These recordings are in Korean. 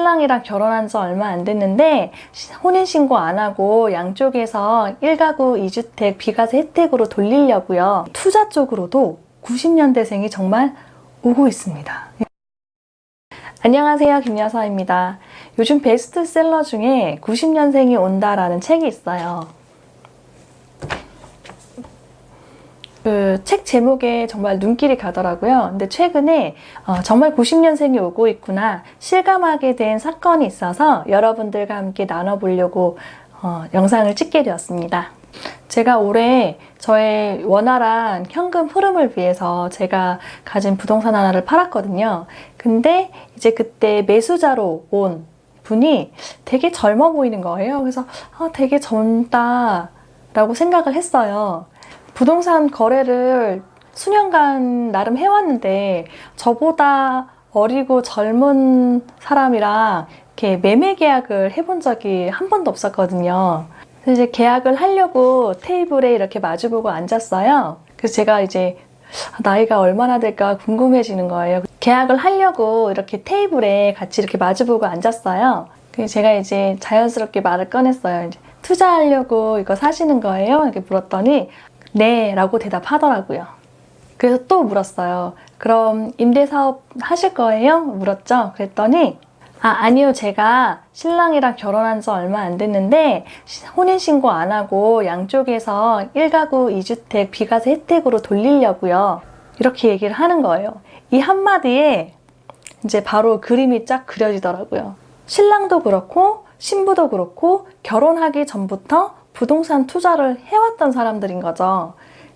신랑이랑 결혼한 지 얼마 안 됐는데 혼인신고 안 하고 양쪽에서 1가구 2주택 비과세 혜택으로 돌리려고요. 투자 쪽으로도 90년대생이 정말 오고 있습니다. 안녕하세요, 김여사입니다. 요즘 베스트셀러 중에 90년생이 온다라는 책이 있어요. 그 책 제목에 정말 눈길이 가더라고요. 근데 최근에 정말 90년생이 오고 있구나 실감하게 된 사건이 있어서 여러분들과 함께 나눠보려고 영상을 찍게 되었습니다. 제가 올해 저의 원활한 현금 흐름을 위해서 제가 가진 부동산 하나를 팔았거든요. 근데 이제 그때 매수자로 온 분이 되게 젊어 보이는 거예요. 그래서 되게 젊다라고 생각을 했어요. 부동산 거래를 수년간 나름 해왔는데 저보다 어리고 젊은 사람이랑 이렇게 매매 계약을 해본 적이 한 번도 없었거든요. 그래서 이제 계약을 하려고 테이블에 이렇게 마주보고 앉았어요. 그래서 제가 이제 나이가 얼마나 될까 궁금해지는 거예요. 계약을 하려고 이렇게 테이블에 같이 이렇게 마주보고 앉았어요. 그래서 제가 이제 자연스럽게 말을 꺼냈어요. 이제 투자하려고 이거 사시는 거예요? 이렇게 물었더니 네 라고 대답하더라고요. 그래서 또 물었어요. 그럼 임대사업 하실 거예요? 물었죠. 그랬더니 아니요, 제가 신랑이랑 결혼한 지 얼마 안 됐는데 혼인신고 안 하고 양쪽에서 1가구 2주택 비과세 혜택으로 돌리려고요. 이렇게 얘기를 하는 거예요. 이 한마디에 이제 바로 그림이 쫙 그려지더라고요. 신랑도 그렇고 신부도 그렇고 결혼하기 전부터 부동산 투자를 해왔던 사람들인 거죠.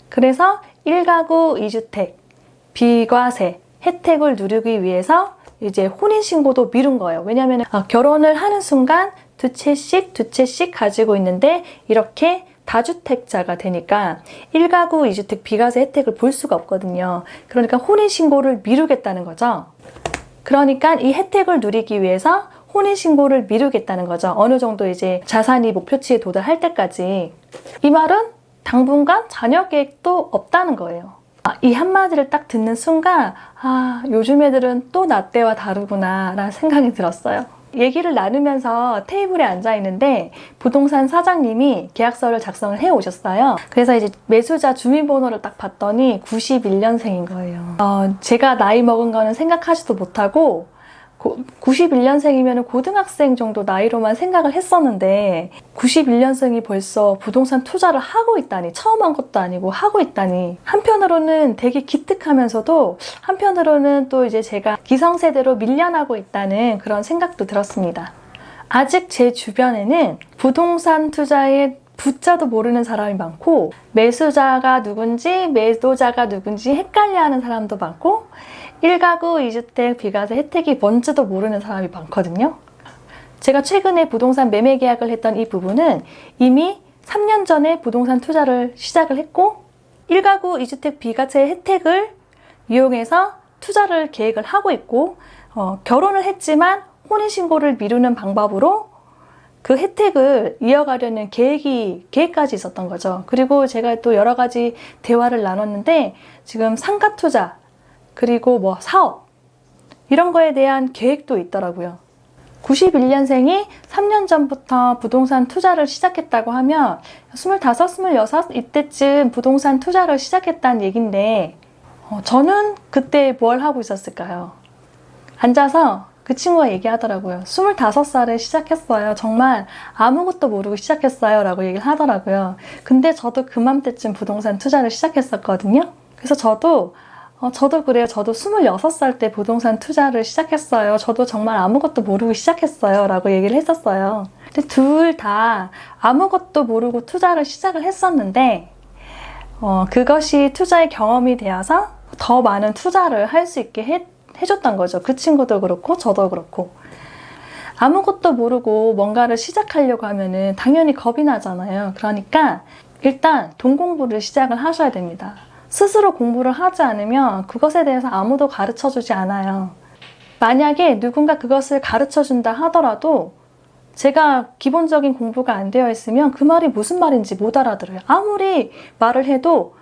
그래서 1가구 2주택 비과세 혜택을 누리기 위해서 이제 혼인신고도 미룬 거예요. 왜냐하면 결혼을 하는 순간 두 채씩 가지고 있는데 이렇게 다주택자가 되니까 1가구 2주택 비과세 혜택을 볼 수가 없거든요. 그러니까 혼인신고를 미루겠다는 거죠. 그러니까 이 혜택을 누리기 위해서 혼인신고를 미루겠다는 거죠. 어느 정도 이제 자산이 목표치에 도달할 때까지. 이 말은 당분간 자녀 계획도 없다는 거예요. 이 한마디를 딱 듣는 순간 요즘 애들은 또 나 때와 다르구나 라는 생각이 들었어요. 얘기를 나누면서 테이블에 앉아 있는데 부동산 사장님이 계약서를 작성을 해 오셨어요. 그래서 이제 매수자 주민번호를 딱 봤더니 91년생인 거예요. 제가 나이 먹은 거는 생각하지도 못하고 91년생이면 고등학생 정도 나이로만 생각을 했었는데 91년생이 벌써 부동산 투자를 하고 있다니, 처음 한 것도 아니고 하고 있다니, 한편으로는 되게 기특하면서도 한편으로는 또 이제 제가 기성세대로 밀려나고 있다는 그런 생각도 들었습니다. 아직 제 주변에는 부동산 투자에 부자도 모르는 사람이 많고 매수자가 누군지 매도자가 누군지 헷갈려하는 사람도 많고 1가구 2주택 비과세 혜택이 뭔지도 모르는 사람이 많거든요. 제가 최근에 부동산 매매 계약을 했던 이 부분은 이미 3년 전에 부동산 투자를 시작을 했고 1가구 2주택 비과세 혜택을 이용해서 투자를 계획을 하고 있고 결혼을 했지만 혼인신고를 미루는 방법으로 그 혜택을 이어가려는 계획까지 있었던 거죠. 그리고 제가 또 여러 가지 대화를 나눴는데 지금 상가 투자 그리고 뭐 사업 이런 거에 대한 계획도 있더라고요. 91년생이 3년 전부터 부동산 투자를 시작했다고 하면 25, 26 이때쯤 부동산 투자를 시작했다는 얘긴데 저는 그때 뭘 하고 있었을까요? 앉아서 그 친구가 얘기하더라고요. 25살에 시작했어요. 정말 아무것도 모르고 시작했어요 라고 얘기를 하더라고요. 근데 저도 그맘때쯤 부동산 투자를 시작했었거든요. 그래서 저도 그래요. 저도 26살 때 부동산 투자를 시작했어요. 저도 정말 아무것도 모르고 시작했어요 라고 얘기를 했었어요. 근데 둘 다 아무것도 모르고 투자를 시작을 했었는데 그것이 투자의 경험이 되어서 더 많은 투자를 할 수 있게 해줬던 거죠. 그 친구도 그렇고 저도 그렇고. 아무것도 모르고 뭔가를 시작하려고 하면은 당연히 겁이 나잖아요. 그러니까 일단 돈 공부를 시작을 하셔야 됩니다. 스스로 공부를 하지 않으면 그것에 대해서 아무도 가르쳐주지 않아요. 만약에 누군가 그것을 가르쳐준다 하더라도 제가 기본적인 공부가 안 되어 있으면 그 말이 무슨 말인지 못 알아들어요. 아무리 말을 해도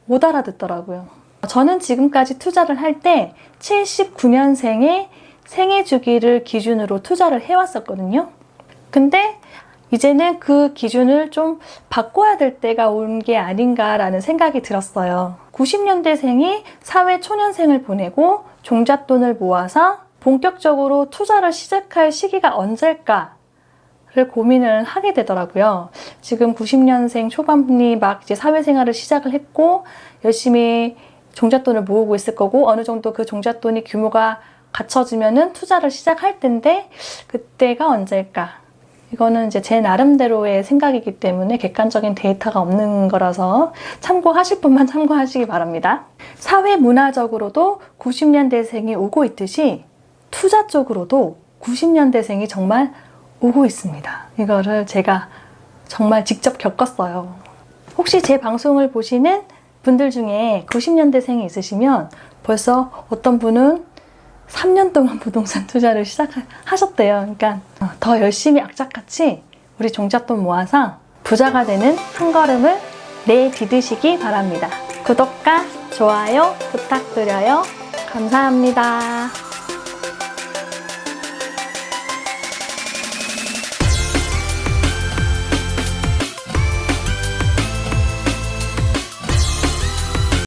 못 알아듣더라고요. 저는 지금까지 투자를 할 때 79년생에 생애 주기를 기준으로 투자를 해왔었거든요. 근데 이제는 그 기준을 좀 바꿔야 될 때가 온 게 아닌가라는 생각이 들었어요. 90년대생이 사회 초년생을 보내고 종잣돈을 모아서 본격적으로 투자를 시작할 시기가 언제일까를 고민을 하게 되더라고요. 지금 90년생 초반분이 막 이제 사회생활을 시작을 했고 열심히 종잣돈을 모으고 있을 거고 어느 정도 그 종잣돈이 규모가 갖춰지면은 투자를 시작할 텐데 그때가 언제일까? 이거는 이제 제 나름대로의 생각이기 때문에 객관적인 데이터가 없는 거라서 참고하실 분만 참고하시기 바랍니다. 사회 문화적으로도 90년대생이 오고 있듯이 투자 쪽으로도 90년대생이 정말 오고 있습니다. 이거를 제가 정말 직접 겪었어요. 혹시 제 방송을 보시는 분들 중에 90년대생이 있으시면 벌써 어떤 분은 3년 동안 부동산 투자를 시작하셨대요. 그러니까 더 열심히 악착같이 우리 종잣돈 모아서 부자가 되는 한 걸음을 내디디시기 바랍니다. 구독과 좋아요 부탁드려요. 감사합니다.